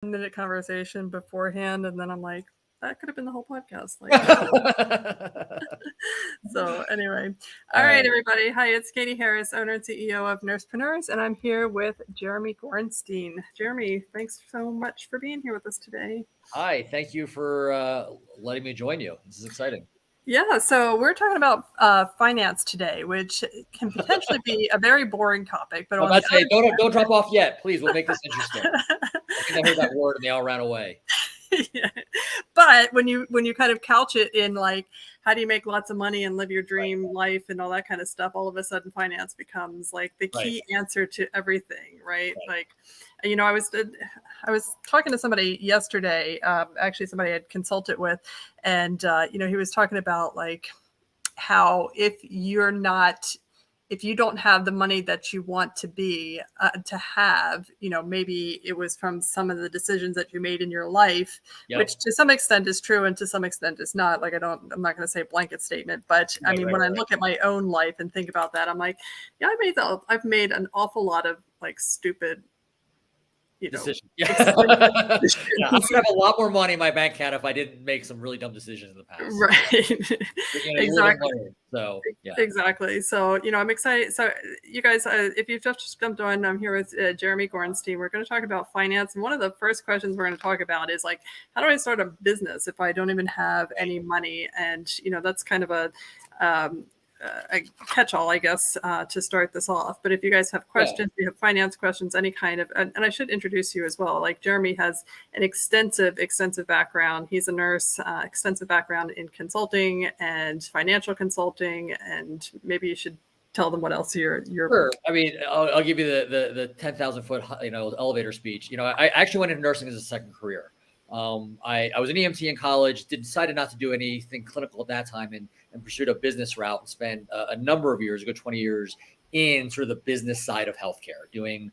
minute conversation beforehand, and then I'm like, that could have been the whole podcast. So anyway, all right, everybody. Hi, it's Katie Harris, owner and CEO of Nursepreneurs, and I'm here with Jeremy Gorenstein. Jeremy, thanks so much for being here with us today. Hi, thank you for letting me join you. This is exciting. Yeah, so we're talking about finance today, which can potentially be a very boring topic. But I'm about to say, don't drop off yet, please. We'll make this interesting. I think I heard that word and they all ran away. Yeah. But when you kind of couch it in like, how do you make lots of money and live your dream life and all that kind of stuff, all of a sudden finance becomes like the key answer to everything, right? Like, you know, I was talking to somebody yesterday, actually somebody I'd consulted with, and you know, he was talking about like how if you don't have the money that you want to have, you know, maybe it was from some of the decisions that you made in your life, which to some extent is true and to some extent is not. Like, I'm not going to say a blanket statement, but I mean, when I look at my own life and think about that, I'm like, yeah, I've made an awful lot of like stupid decision. Yeah. I would have a lot more money in my bank account if I didn't make some really dumb decisions in the past. Right. Exactly. So yeah. Exactly. So, you know, I'm excited. So you guys, if you've just jumped on, I'm here with Jeremy Gorenstein. We're going to talk about finance. And one of the first questions we're going to talk about is like, how do I start a business if I don't even have any money? And, you know, that's kind of a catch-all, I guess, to start this off. But if you guys have questions, you have finance questions, any kind of, and I should introduce you as well. Like Jeremy has an extensive background. He's a nurse, extensive background in consulting and financial consulting. And maybe you should tell them what else you're. Sure. I mean, I'll give you the 10,000 foot, you know, elevator speech. You know, I actually went into nursing as a second career. I was an EMT in college, decided not to do anything clinical at that time and pursued a business route and spent a number of years, a good 20 years in sort of the business side of healthcare, doing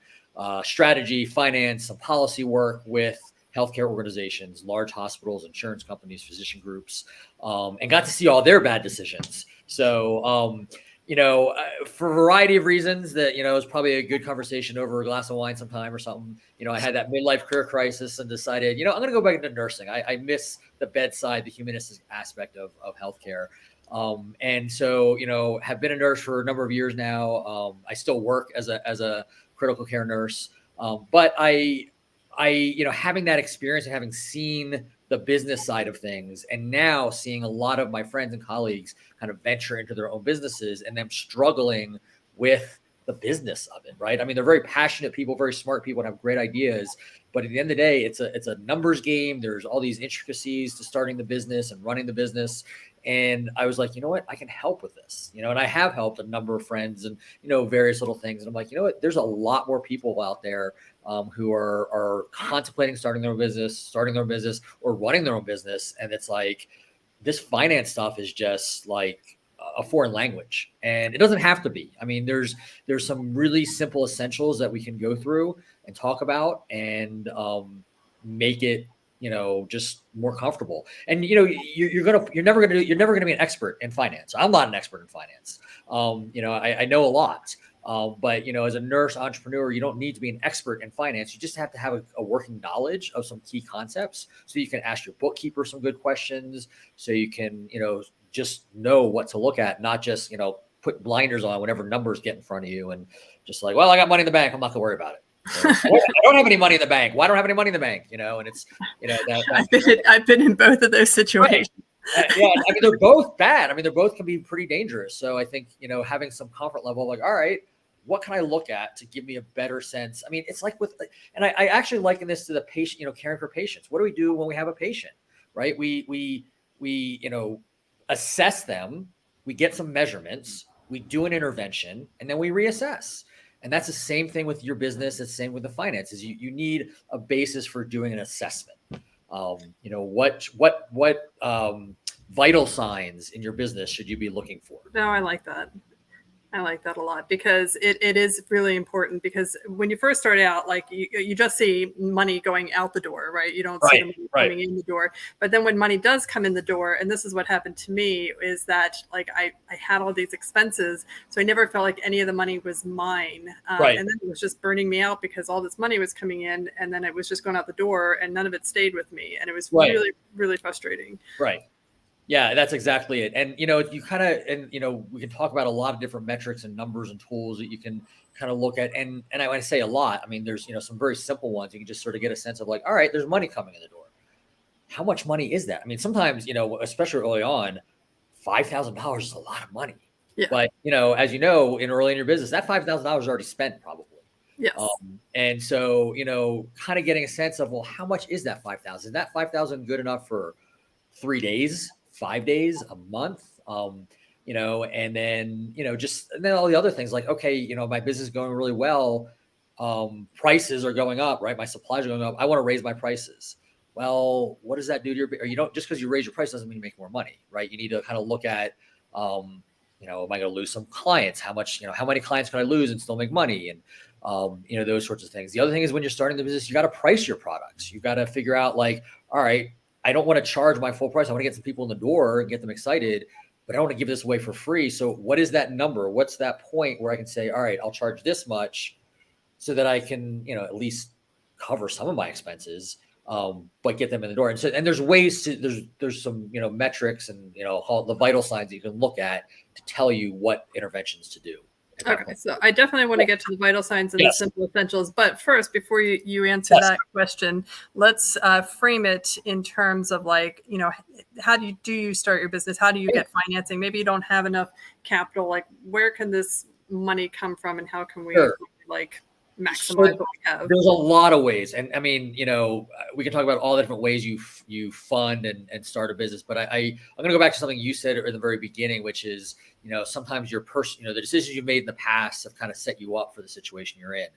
strategy, finance, some policy work with healthcare organizations, large hospitals, insurance companies, physician groups, and got to see all their bad decisions. So, you know, for a variety of reasons that, you know, it was probably a good conversation over a glass of wine sometime or something. You know, I had that midlife career crisis and decided, you know, I'm going to go back into nursing. I miss the bedside, the humanistic aspect of healthcare. And so, you know, have been a nurse for a number of years now. I still work as a critical care nurse. But I, you know, having that experience and having seen the business side of things, and now seeing a lot of my friends and colleagues kind of venture into their own businesses and them struggling with the business of it, right? I mean, they're very passionate people, very smart people, and have great ideas. But at the end of the day, it's a numbers game. There's all these intricacies to starting the business and running the business. And I was like, you know what, I can help with this, you know, and I have helped a number of friends and, you know, various little things. And I'm like, you know what, there's a lot more people out there who are contemplating starting their own business, or running their own business. And it's like, this finance stuff is just like a foreign language, and it doesn't have to be. I mean, there's some really simple essentials that we can go through and talk about and make it, you know, just more comfortable. And, you know, you're never going to be an expert in finance. I'm not an expert in finance. You know, I know a lot. But, you know, as a nurse entrepreneur, you don't need to be an expert in finance. You just have to have a working knowledge of some key concepts so you can ask your bookkeeper some good questions, so you can, you know, just know what to look at, not just, you know, put blinders on whenever numbers get in front of you and just like, well, I got money in the bank, I'm not gonna worry about it. So, I don't have any money in the bank. Why don't I have any money in the bank? You know, and it's, you know, I've been in both of those situations. Right. Yeah, I mean, they're both bad. I mean, they're both can be pretty dangerous. So I think, you know, having some comfort level, like, all right, what can I look at to give me a better sense? I mean, it's like and I actually liken this to the patient, you know, caring for patients. What do we do when we have a patient, right? We, you know, assess them, we get some measurements, we do an intervention, and then we reassess. And that's the same thing with your business. It's the same with the finances. You need a basis for doing an assessment. You know, what vital signs in your business should you be looking for? No, I like that. I like that a lot, because it is really important, because when you first start out, like you just see money going out the door, right? You don't see the money coming in the door. But then when money does come in the door, and this is what happened to me, is that like I had all these expenses. So I never felt like any of the money was mine. And then it was just burning me out, because all this money was coming in and then it was just going out the door and none of it stayed with me. And it was really, really frustrating. Right. Yeah, that's exactly it. And, you kind of, and, we can talk about a lot of different metrics and numbers and tools that you can kind of look at. And when I say a lot, I mean, there's, some very simple ones. You can just sort of get a sense of like, all right, there's money coming in the door. How much money is that? I mean, sometimes, especially early on, $5,000 is a lot of money. Yeah. But, as you know, early in your business, that $5,000 is already spent probably. Yes. And so, kind of getting a sense of, well, how much is that 5,000? Is that 5,000 good enough for 3 days? 5 days, a month, and then, and then all the other things like, okay, my business is going really well. Prices are going up, right? My supplies are going up. I want to raise my prices. Well, what does that do to your, or you don't, just because you raise your price doesn't mean you make more money, right? You need to kind of look at, am I going to lose some clients? How much, how many clients can I lose and still make money? And, those sorts of things. The other thing is when you're starting the business, you got to price your products. You got to figure out like, all right, I don't want to charge my full price. I want to get some people in the door and get them excited, but I don't want to give this away for free. So what is that number? What's that point where I can say, all right, I'll charge this much so that I can, at least cover some of my expenses, but get them in the door. And so, and there's ways to, there's some, metrics and, the vital signs that you can look at to tell you what interventions to do. Okay, so I definitely want to get to the vital signs and the simple essentials. But first, before you answer that question, let's frame it in terms of like, how do you start your business? How do you get financing? Maybe you don't have enough capital. Like, where can this money come from, and how can we like maximize what we have? There's a lot of ways. And I mean, we can talk about all the different ways you fund and start a business, but I'm going to go back to something you said at the very beginning, which is, sometimes your the decisions you've made in the past have kind of set you up for the situation you're in.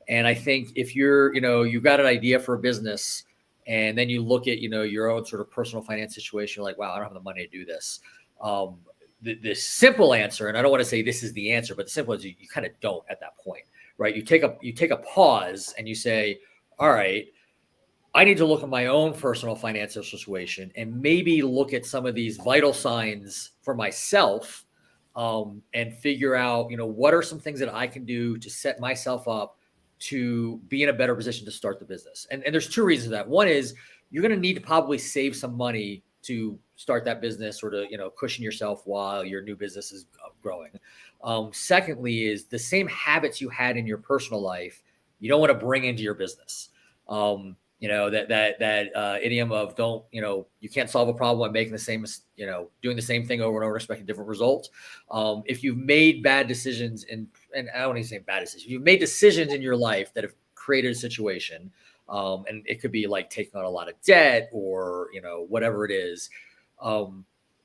And I think if you're, you've got an idea for a business and then you look at, your own sort of personal finance situation, you're like, wow, I don't have the money to do this. The simple answer, and I don't want to say this is the answer, but the simple is you kind of don't at that point. Right. You take a pause and you say, all right, I need to look at my own personal financial situation and maybe look at some of these vital signs for myself, and figure out, what are some things that I can do to set myself up to be in a better position to start the business. And there's two reasons for that. One is you're going to need to probably save some money to start that business or to, cushion yourself while your new business is growing. Secondly is the same habits you had in your personal life, you don't want to bring into your business. That idiom of don't, you can't solve a problem by making the same, doing the same thing over and over, expecting different results. If you've made bad decisions and I don't even say bad decisions, you've made decisions in your life that have created a situation, and it could be like taking on a lot of debt or, whatever it is,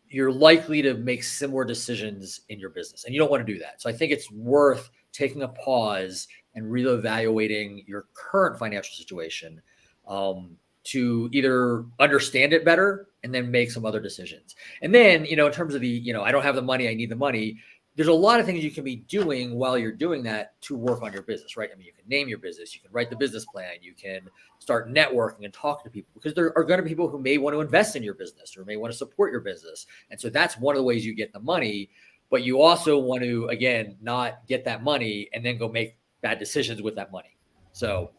you're likely to make similar decisions in your business, and you don't want to do that. So I think it's worth taking a pause and reevaluating your current financial situation, to either understand it better and then make some other decisions. And then, in terms of the, I don't have the money, I need the money. There's a lot of things you can be doing while you're doing that to work on your business, right? I mean, you can name your business, you can write the business plan, you can start networking and talk to people, because there are going to be people who may want to invest in your business or may want to support your business. And so that's one of the ways you get the money, but you also want to, again, not get that money and then go make bad decisions with that money. So,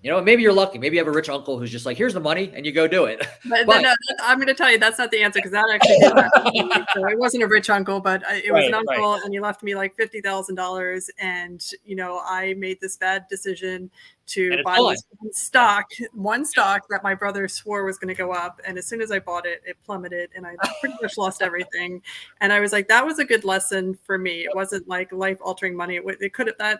maybe you're lucky. Maybe you have a rich uncle who's just like, here's the money, and you go do it. But no, I'm going to tell you that's not the answer, because that actually did happen to me. So it wasn't a rich uncle, but it was an uncle, and he left me like $50,000. And, I made this bad decision to buy one stock that my brother swore was going to go up. And as soon as I bought it, it plummeted and I pretty much lost everything. And I was like, that was a good lesson for me. It wasn't like life altering money. It could have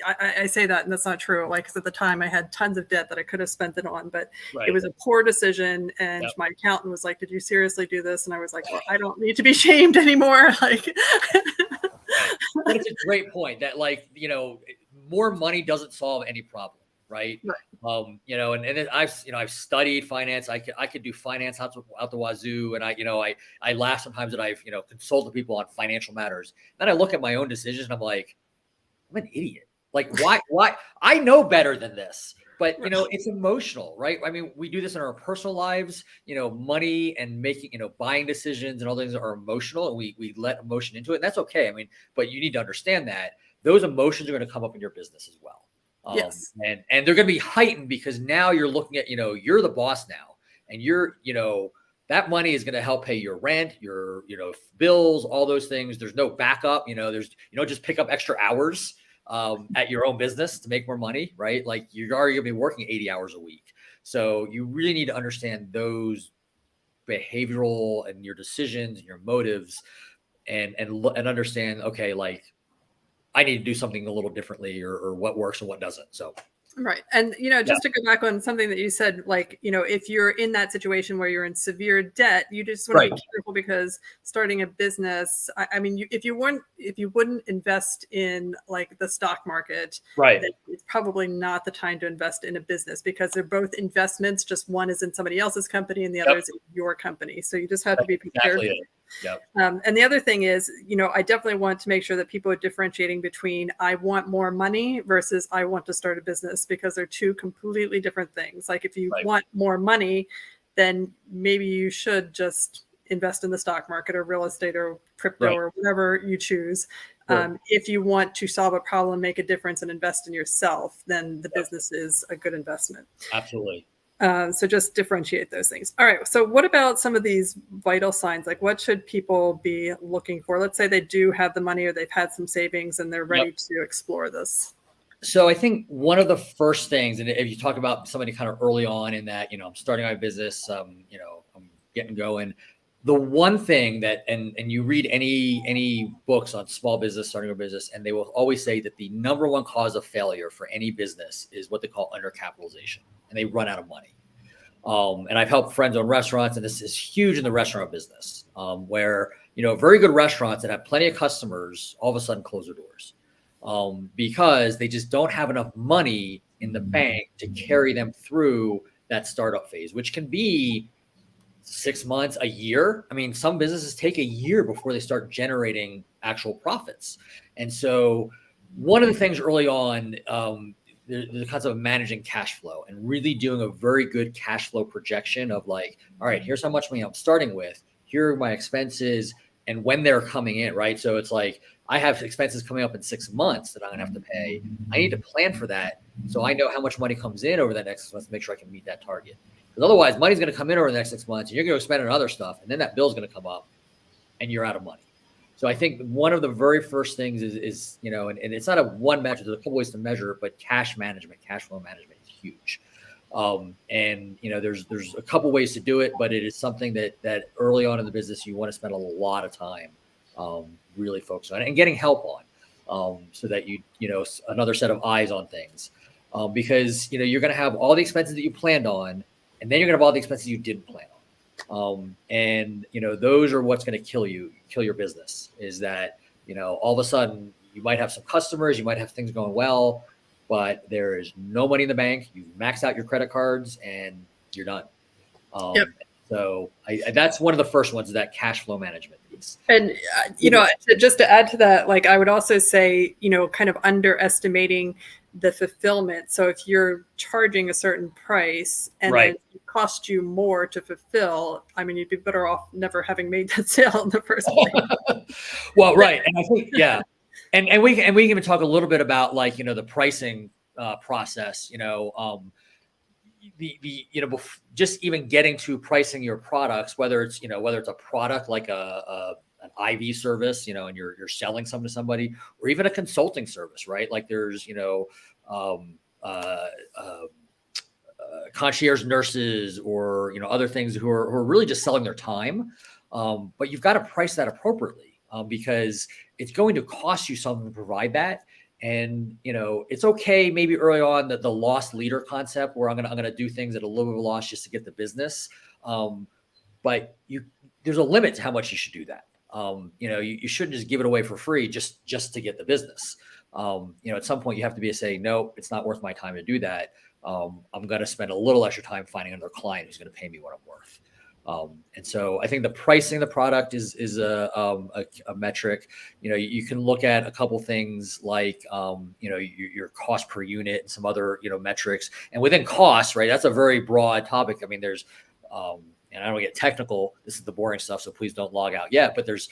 I say that, and that's not true. Like, because at the time I had tons of debt that I could have spent it on, but it was a poor decision. And my accountant was like, "Did you seriously do this?" And I was like, "Well, I don't need to be shamed anymore." Like, but it's a great point that, like, more money doesn't solve any problem, right? I've studied finance. I could do finance out the wazoo. And I laugh sometimes that I've, consulted people on financial matters. Then I look at my own decisions and I'm like, I'm an idiot. Like, why? I know better than this, but it's emotional, right? I mean, we do this in our personal lives, money and making, buying decisions and all things are emotional, and we let emotion into it. And that's okay. I mean, but you need to understand that those emotions are going to come up in your business as well. Yes. And they're going to be heightened because now you're looking at, you're the boss now, and that money is going to help pay your rent, your, bills, all those things. There's no backup, you don't just pick up extra hours at your own business to make more money, right? Like you're already going to be working 80 hours a week. So you really need to understand those behavioral and your decisions and your motives and understand, okay, like I need to do something a little differently or what works and what doesn't. So. Right. And, just to go back on something that you said, like, if you're in that situation where you're in severe debt, you just want to be careful because starting a business, I mean, if you wouldn't invest in like the stock market, right, then it's probably not the time to invest in a business because they're both investments. Just one is in somebody else's company and the other is in your company. So you just have to be prepared. Exactly. Yep. And the other thing is, I definitely want to make sure that people are differentiating between I want more money versus I want to start a business, because they're two completely different things. Like if you want more money, then maybe you should just invest in the stock market or real estate or crypto or whatever you choose. If you want to solve a problem, make a difference and invest in yourself, then the business is a good investment. Absolutely. So just differentiate those things. All right. So what about some of these vital signs? Like what should people be looking for? Let's say they do have the money or they've had some savings and they're ready to explore this. So I think one of the first things, and if you talk about somebody kind of early on in that, I'm starting my business, I'm getting going. The one thing that, and you read any books on small business, starting a business, and they will always say that the number one cause of failure for any business is what they call undercapitalization, and they run out of money. And I've helped friends own restaurants, and this is huge in the restaurant business, where, very good restaurants that have plenty of customers all of a sudden close their doors because they just don't have enough money in the bank to carry them through that startup phase, which can be 6 months, a year. I mean, some businesses take a year before they start generating actual profits. And so one of the things early on, the concept of managing cash flow and really doing a very good cash flow projection of like, all right, here's how much money I'm starting with. Here are my expenses and when they're coming in, right? So it's like, I have expenses coming up in 6 months that I'm going to have to pay. I need to plan for that. So I know how much money comes in over that next 6 months to make sure I can meet that target. Because otherwise money's going to come in over the next 6 months and you're going to spend on other stuff. And then that bill's going to come up and you're out of money. So I think one of the very first things is and it's not a one measure, there's a couple ways to measure it, but cash flow management is huge. And there's a couple ways to do it, but it is something that early on in the business, you want to spend a lot of time really focused on it and getting help on, so that another set of eyes on things, because you're going to have all the expenses that you planned on, and then you're going to have all the expenses you didn't plan on. And those are what's going to kill your business, is that all of a sudden you might have some customers, you might have things going well, but there is no money in the bank. You max out your credit cards and you're done. So that's one of the first ones, that cash flow management piece. And, just to add to that, like I would also say, kind of underestimating the fulfillment. So if you're charging a certain price and then it costs you more to fulfill, I mean, you'd be better off never having made that sale in the first place. Well, right. And I think, and we can even talk a little bit about like, the pricing process, just even getting to pricing your products, whether it's a product like an IV service, and you're selling something to somebody, or even a consulting service, right? Like there's, concierge nurses or, other things who are really just selling their time. But you've got to price that appropriately because it's going to cost you something to provide that. And, it's okay maybe early on that the loss leader concept where I'm going to do things at a little bit of a loss just to get the business. But there's a limit to how much you should do that. You shouldn't just give it away for free just to get the business. At some point you have to say, no, it's not worth my time to do that. I'm going to spend a little extra time finding another client who's going to pay me what I'm worth. And so I think the pricing of the product is a metric. You can look at a couple things like, your cost per unit and some other, metrics. And within cost, right, that's a very broad topic. I mean, there's, and I don't get technical. This is the boring stuff, so please don't log out yet. But there's,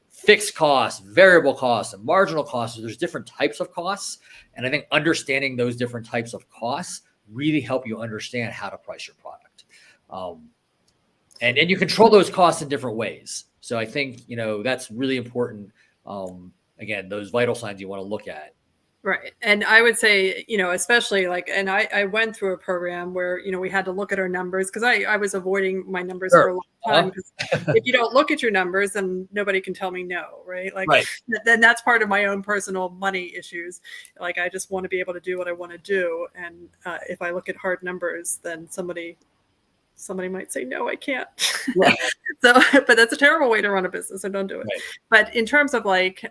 fixed costs, variable costs, and marginal costs. So there's different types of costs. And I think understanding those different types of costs really help you understand how to price your product. And you control those costs in different ways. So I think, that's really important. Again, those vital signs you want to look at. Right. And I would say, especially and I went through a program where, we had to look at our numbers, because I was avoiding my numbers for a long time. Because if you don't look at your numbers, then nobody can tell me no. Right. Then that's part of my own personal money issues. I just want to be able to do what I want to do. And if I look at hard numbers, then somebody might say, no, I can't. Right. But that's a terrible way to run a business, so don't do it. Right. But in terms of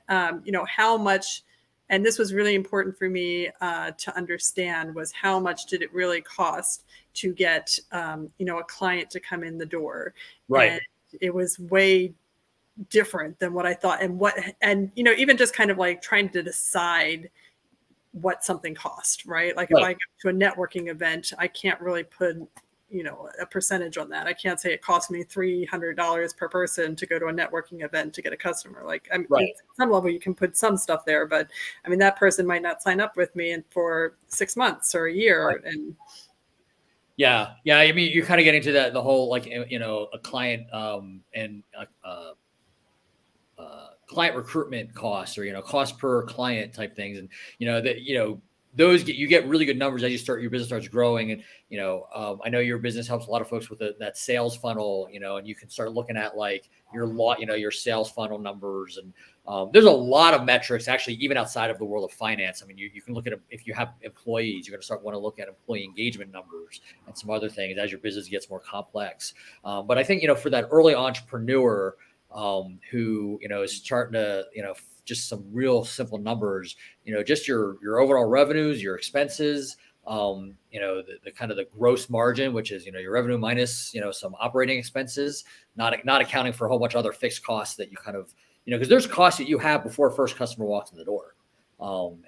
how much, and this was really important for me to understand, was how much did it really cost to get, a client to come in the door. Right. And it was way different than what I thought. And even just kind of trying to decide what something cost, right? If I go to a networking event, I can't really put a percentage on that. I can't say it cost me $300 per person to go to a networking event to get a customer. At some level you can put some stuff there, but I mean, that person might not sign up with me for 6 months or a year. Right. And yeah. I mean, you're kind of getting to the whole, a client, and client recruitment costs, or, cost per client type things. And, you get really good numbers as your business starts growing. And, I know your business helps a lot of folks with that sales funnel, and you can start looking at your sales funnel numbers. And there's a lot of metrics actually, even outside of the world of finance. I mean, you can look at if you have employees, you're going to want to look at employee engagement numbers and some other things as your business gets more complex. But I think, for that early entrepreneur, who, is starting to, just some real simple numbers, just your overall revenues, your expenses, the kind of the gross margin, which is, your revenue minus, some operating expenses, not accounting for a whole bunch of other fixed costs that you kind of, because there's costs that you have before a first customer walks in the door.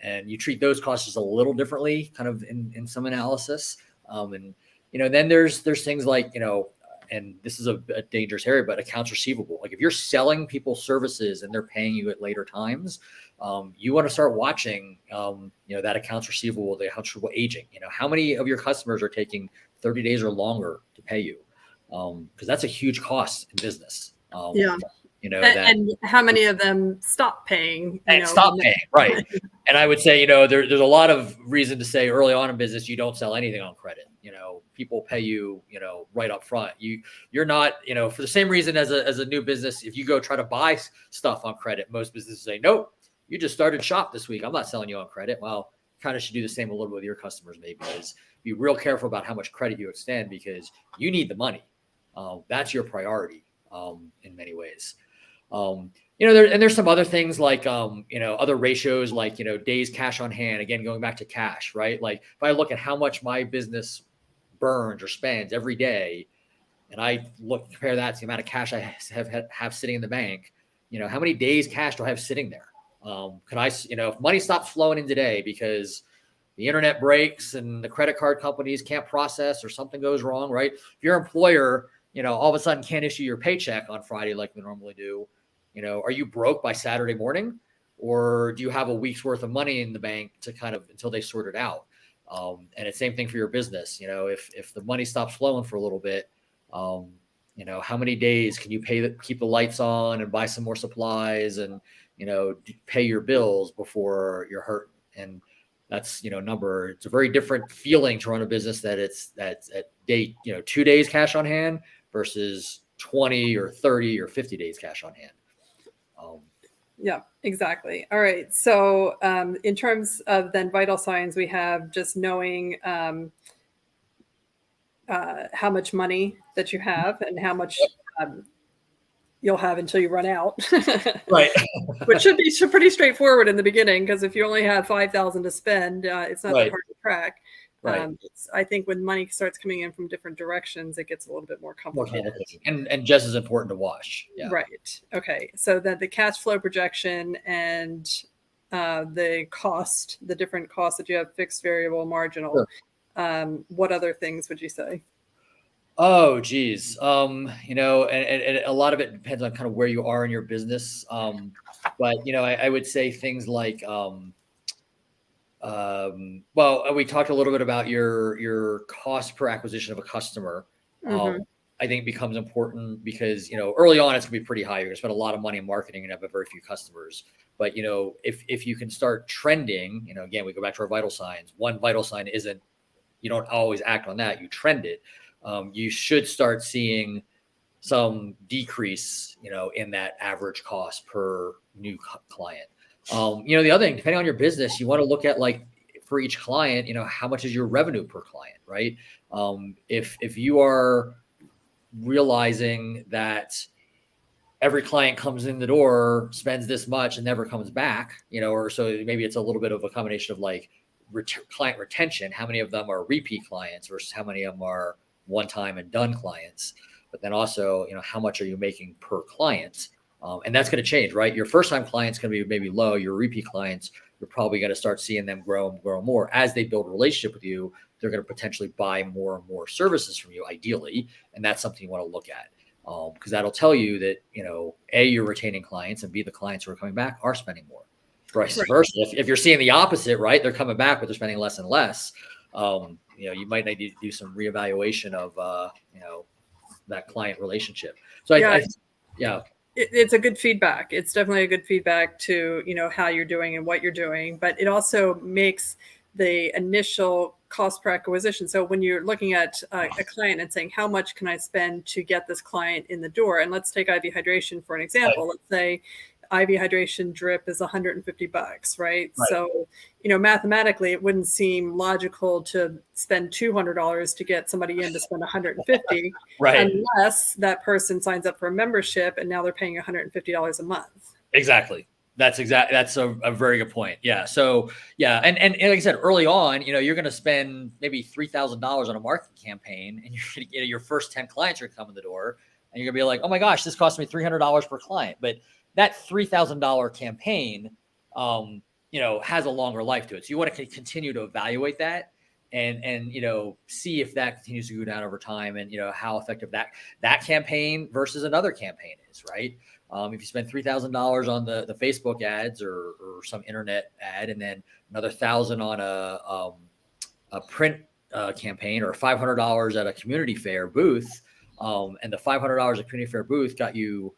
And you treat those costs just a little differently kind of in some analysis. And, then there's things like, and this is a dangerous area, but accounts receivable. If you're selling people services and they're paying you at later times, you want to start watching, that accounts receivable, the accounts receivable aging. How many of your customers are taking 30 days or longer to pay you? Because that's a huge cost in business. And how many of them stop paying? Right. And I would say, there's a lot of reason to say early on in business, you don't sell anything on credit. People pay you, right up front. You're not, for the same reason as a new business. If you go try to buy stuff on credit, most businesses say, nope, you just started shop this week. I'm not selling you on credit. Well, kind of should do the same a little bit with your customers, maybe, is be real careful about how much credit you extend, because you need the money. That's your priority in many ways. There's some other things like, other ratios, like, days cash on hand, again, going back to cash, right? If I look at how much my business burns or spends every day, and I compare that to the amount of cash I have sitting in the bank, how many days cash do I have sitting there? Could I, if money stops flowing in today because the internet breaks and the credit card companies can't process, or something goes wrong, right? If your employer, all of a sudden can't issue your paycheck on Friday like we normally do, are you broke by Saturday morning, or do you have a week's worth of money in the bank to kind of until they sort it out? And it's same thing for your business. If the money stops flowing for a little bit, how many days can you keep the lights on and buy some more supplies and, pay your bills before you're hurt? And that's, number, it's a very different feeling to run a business that's at day, 2 days cash on hand versus 20 or 30 or 50 days cash on hand. Yeah, exactly. All right. So in terms of then vital signs, we have just knowing how much money that you have and how much you'll have until you run out. Right. Which should be pretty straightforward in the beginning, because if you only have $5,000 to spend, it's not that hard to track. Right. I think when money starts coming in from different directions, it gets a little bit more complicated. And just as important to watch. Yeah. Right. Okay. So then the cash flow projection and the cost, the different costs that you have, fixed, variable, marginal. Sure. What other things would you say? Oh, geez. And a lot of it depends on kind of where you are in your business. But I would say things like, well, we talked a little bit about your cost per acquisition of a customer. Mm-hmm. I think becomes important because, early on, it's gonna be pretty high. You're gonna spend a lot of money in marketing and have very few customers. But, if you can start trending, again, we go back to our vital signs. One vital sign isn't, you don't always act on that, you trend it. You should start seeing some decrease, in that average cost per new client. The other thing, depending on your business, you want to look at, like, for each client, how much is your revenue per client, right? If you are realizing that every client comes in the door, spends this much and never comes back, or so maybe it's a little bit of a combination of like client retention. How many of them are repeat clients versus how many of them are one-time and done clients? But then also, how much are you making per client? And that's going to change, right? Your first-time clients going to be maybe low. Your repeat clients, you're probably going to start seeing them grow more as they build a relationship with you. They're going to potentially buy more and more services from you, ideally, and that's something you want to look at, because that'll tell you that, A, you're retaining clients, and B, the clients who are coming back are spending more. Vice versa. If you're seeing the opposite, right, they're coming back, but they're spending less and less. You might need to do some reevaluation of, that client relationship. So yeah. It's a good feedback. It's definitely a good feedback to, how you're doing and what you're doing, but it also makes the initial cost per acquisition. So when you're looking at a client and saying, how much can I spend to get this client in the door? And let's take IV hydration for an example. Right. Let's say IV hydration drip is $150, right? So, mathematically, it wouldn't seem logical to spend $200 to get somebody in to spend $150, right, unless that person signs up for a membership and now they're paying $150 a month. Exactly. That's a very good point. Yeah. So yeah. And like I said, early on, you're going to spend maybe $3,000 on a marketing campaign, and you're going to get your first 10 clients are going to come in the door, and you're going to be like, oh my gosh, this cost me $300 per client. But that $3,000 campaign, has a longer life to it. So you want to continue to evaluate that and see if that continues to go down over time, and, how effective that campaign versus another campaign is, right? If you spend $3,000 on the Facebook ads or some internet ad, and then another $1,000 on a print campaign, or $500 at a community fair booth, and the $500 at community fair booth got you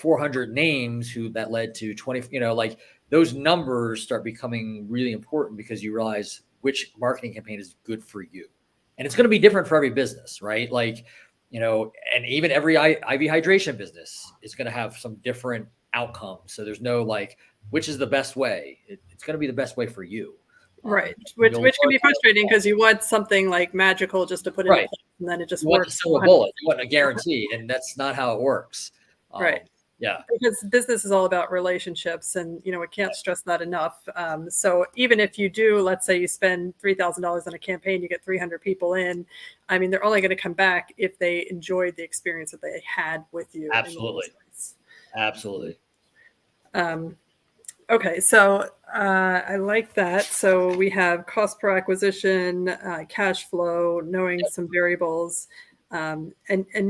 400 names that led to 20, like, those numbers start becoming really important because you realize which marketing campaign is good for you. And it's going to be different for every business, right? Like, and even every IV hydration business is going to have some different outcomes. So there's no like, which is the best way. It's going to be the best way for you. Right. Which can be frustrating because you want something like magical just to put in place, and then it just works. You want a bullet. You want a guarantee, and that's not how it works. Right. Yeah. Because business is all about relationships, and, we can't stress that enough. So even if you do, let's say you spend $3,000 on a campaign, you get 300 people in. I mean, they're only going to come back if they enjoyed the experience that they had with you. Absolutely. Absolutely. Okay. So I like that. So we have cost per acquisition, cash flow, knowing some variables. And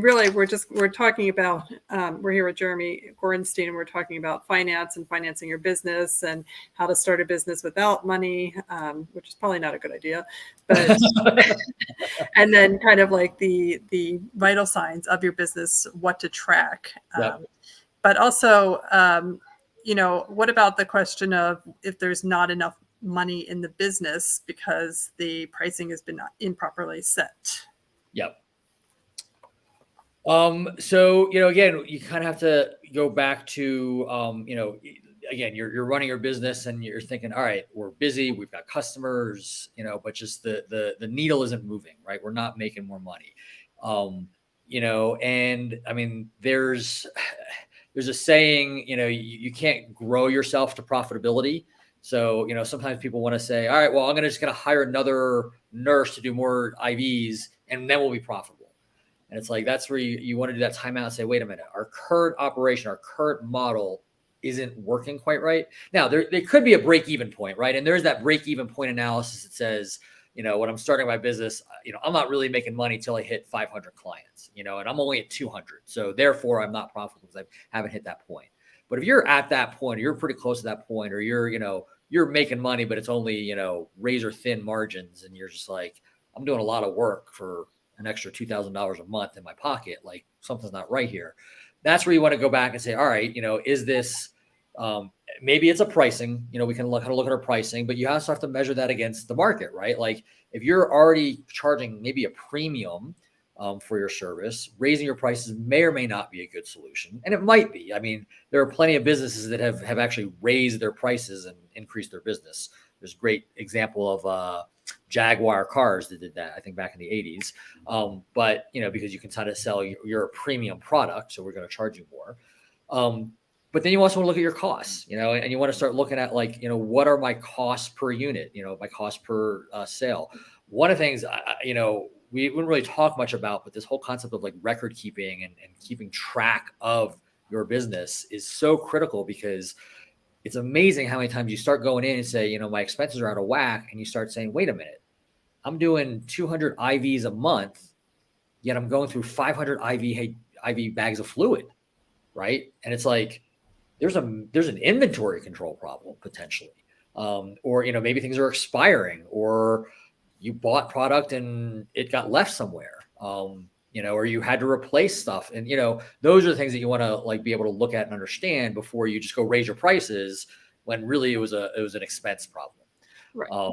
really, we're talking about, we're here with Jeremy Gorenstein, and we're talking about finance and financing your business and how to start a business without money, which is probably not a good idea, but, and then kind of like the vital signs of your business, what to track. But also, what about the question of if there's not enough money in the business because the pricing has been improperly set? Yep. So, again, you kind of have to go back to, again, you're running your business and you're thinking, all right, we're busy, we've got customers, but just the needle isn't moving, right? We're not making more money. And I mean, there's a saying, you can't grow yourself to profitability. So, sometimes people want to say, all right, well, I'm just going to hire another nurse to do more IVs and then we'll be profitable. And it's like, that's where you want to do that timeout and say, wait a minute, our current operation, our current model isn't working quite right. Now, there could be a break-even point, right? And there's that break-even point analysis that says, when I'm starting my business, I'm not really making money till I hit 500 clients, and I'm only at 200. So therefore, I'm not profitable because I haven't hit that point. But if you're at that point, or you're pretty close to that point, or you're making money, but it's only, razor thin margins, and you're just like, I'm doing a lot of work for an extra $2,000 a month in my pocket. Like, something's not right here. That's where you want to go back and say, all right, is this, maybe it's a pricing, we can look at our pricing, but you also have to measure that against the market, right? Like, if you're already charging maybe a premium for your service, raising your prices may or may not be a good solution. And it might be. I mean, there are plenty of businesses that have actually raised their prices and increased their business. There's a great example of Jaguar cars that did that, I think back in the 80s. But, because you can kind of sell your premium product, so we're going to charge you more. But then you also want to look at your costs, and you want to start looking at, like, what are my costs per unit, my cost per sale. One of the things, we wouldn't really talk much about, but this whole concept of like record keeping and keeping track of your business is so critical, because it's amazing how many times you start going in and say, my expenses are out of whack. And you start saying, wait a minute, I'm doing 200 IVs a month, yet I'm going through 500 IV bags of fluid. Right. And it's like, there's an inventory control problem potentially. Or, maybe things are expiring, or you bought product and it got left somewhere, or you had to replace stuff. And, those are the things that you want to, like, be able to look at and understand before you just go raise your prices, when really it was an expense problem. Right. Or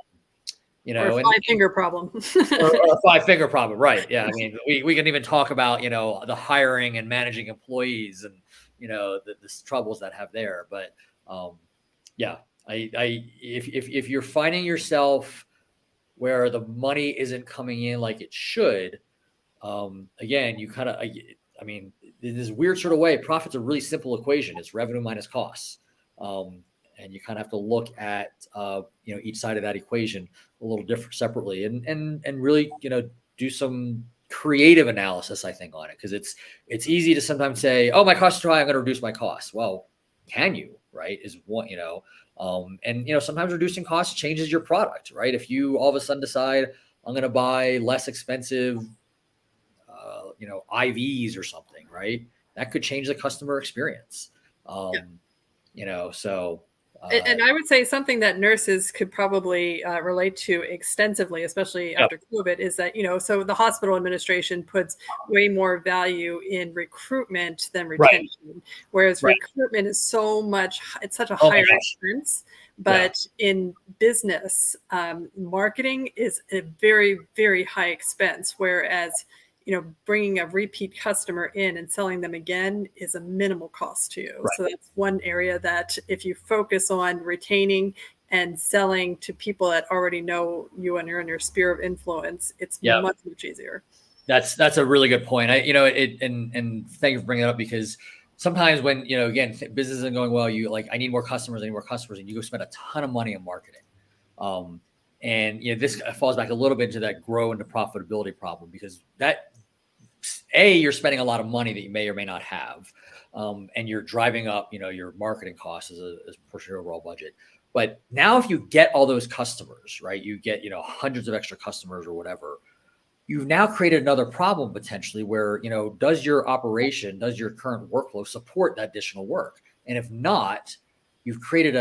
a five-finger problem. or a five-finger problem. Right. Yeah. I mean, we can even talk about, the hiring and managing employees and, the troubles that have there. But yeah, if you're finding yourself where the money isn't coming in like it should, again, you kind of, in this weird sort of way, profit's a really simple equation. It's revenue minus costs. And you kind of have to look at, each side of that equation a little different separately, and really, do some creative analysis, I think, on it. Cause it's easy to sometimes say, oh, my costs are high, I'm going to reduce my costs. Well, can you, right? Is what, and, sometimes reducing costs changes your product, right? If you all of a sudden decide, I'm going to buy less expensive, IVs or something, right? That could change the customer experience. So. And I would say something that nurses could probably relate to extensively, especially after COVID, is that, so the hospital administration puts way more value in recruitment than retention, whereas recruitment is it's such a higher expense. But in business, marketing is a very, very high expense, whereas bringing a repeat customer in and selling them again is a minimal cost to you. So that's one area that if you focus on retaining and selling to people that already know you and you're in your sphere of influence, it's much easier. That's a really good point. And thank you for bringing it up, because sometimes when, again, business isn't going well, you like, I need more customers, and you go spend a ton of money on marketing. And this falls back a little bit into that grow into profitability problem, because you're spending a lot of money that you may or may not have, and you're driving up, your marketing costs as a portion of your overall budget. But now, if you get all those customers, right, you get hundreds of extra customers or whatever, you've now created another problem potentially where does your current workflow support that additional work? And if not, you've created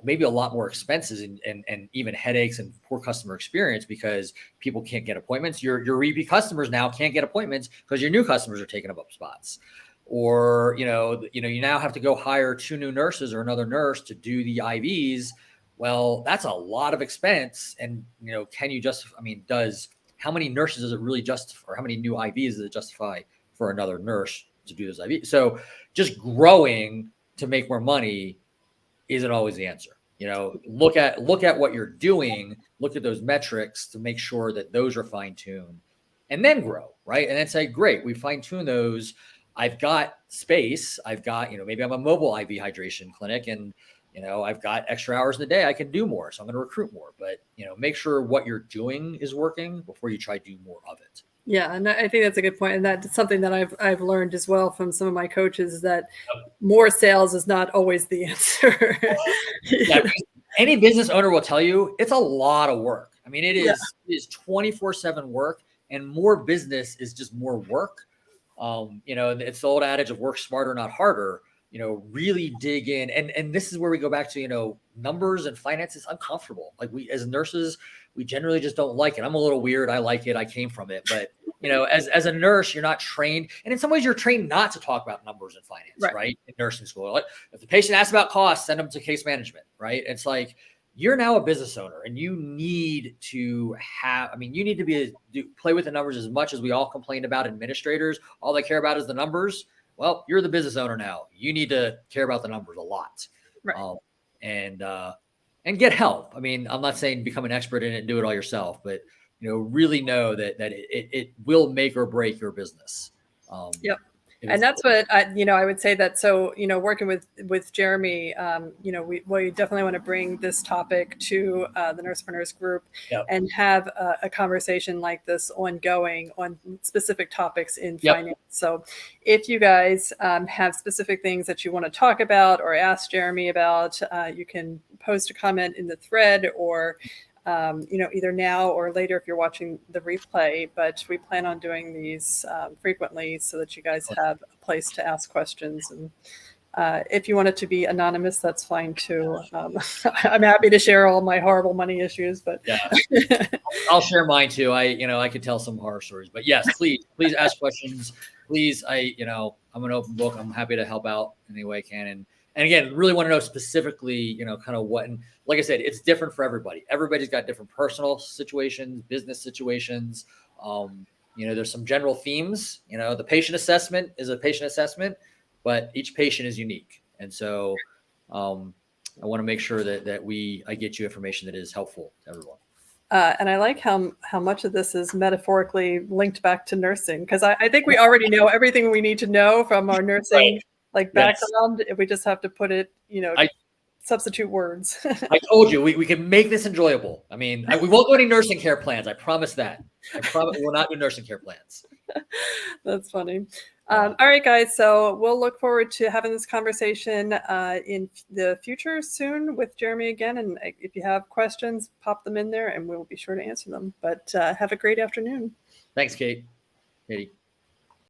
maybe a lot more expenses and even headaches and poor customer experience, because people can't get appointments. Your repeat customers now can't get appointments because your new customers are taking up spots. Or, you now have to go hire 2 new nurses or another nurse to do the IVs. Well, that's a lot of expense. And, can you how many nurses does it really justify, or how many new IVs does it justify for another nurse to do those IVs? So just growing to make more money isn't always the answer. Look at what you're doing, look at those metrics to make sure that those are fine-tuned, and then grow, right? And then say, great, we fine-tune those. I've got space. I've got, maybe I'm a mobile IV hydration clinic, and, I've got extra hours in the day. I can do more. So I'm going to recruit more, but, make sure what you're doing is working before you try to do more of it. Yeah. And I think that's a good point. And that's something that I've learned as well from some of my coaches, that more sales is not always the answer. Yeah, any business owner will tell you it's a lot of work. I mean, it is 24/7 work, and more business is just more work. It's the old adage of work smarter, not harder. Really dig in. And this is where we go back to, numbers and finances uncomfortable. Like, we, as nurses, we generally just don't like it. I'm a little weird. I like it. I came from it. But, as a nurse, you're not trained. And in some ways, you're trained not to talk about numbers and finance, right? In nursing school. Like, if the patient asks about costs, send them to case management, right? It's like, you're now a business owner, and you need to play with the numbers as much as we all complain about administrators. All they care about is the numbers. Well, you're the business owner now. You need to care about the numbers a lot, right. And get help. I mean, I'm not saying become an expert in it and do it all yourself, but really know that it will make or break your business. Yep. And that's what I would say that. So, working with Jeremy, we definitely want to bring this topic to the Nursepreneurs group and have a conversation like this ongoing on specific topics in finance. So if you guys have specific things that you want to talk about or ask Jeremy about, you can post a comment in the thread, or either now or later if you're watching the replay. But we plan on doing these frequently so that you guys have a place to ask questions. And if you want it to be anonymous, that's fine too. I'm happy to share all my horrible money issues, but I'll share mine too. I could tell some horror stories, but yes, please ask questions. Please, I'm an open book. I'm happy to help out any way I can. And again, really want to know specifically, kind of what, and like I said, it's different for everybody. Everybody's got different personal situations, business situations. There's some general themes. The patient assessment is a patient assessment, but each patient is unique. And so I want to make sure that I get you information that is helpful to everyone. And I like how much of this is metaphorically linked back to nursing, because I think we already know everything we need to know from our nursing background. If we just have to put it, substitute words. I told you we can make this enjoyable. I mean, we won't do any nursing care plans. I promise that. I promise we'll not do nursing care plans. That's funny. All right, guys. So we'll look forward to having this conversation in the future soon with Jeremy again. And if you have questions, pop them in there and we'll be sure to answer them. But have a great afternoon. Thanks, Katie.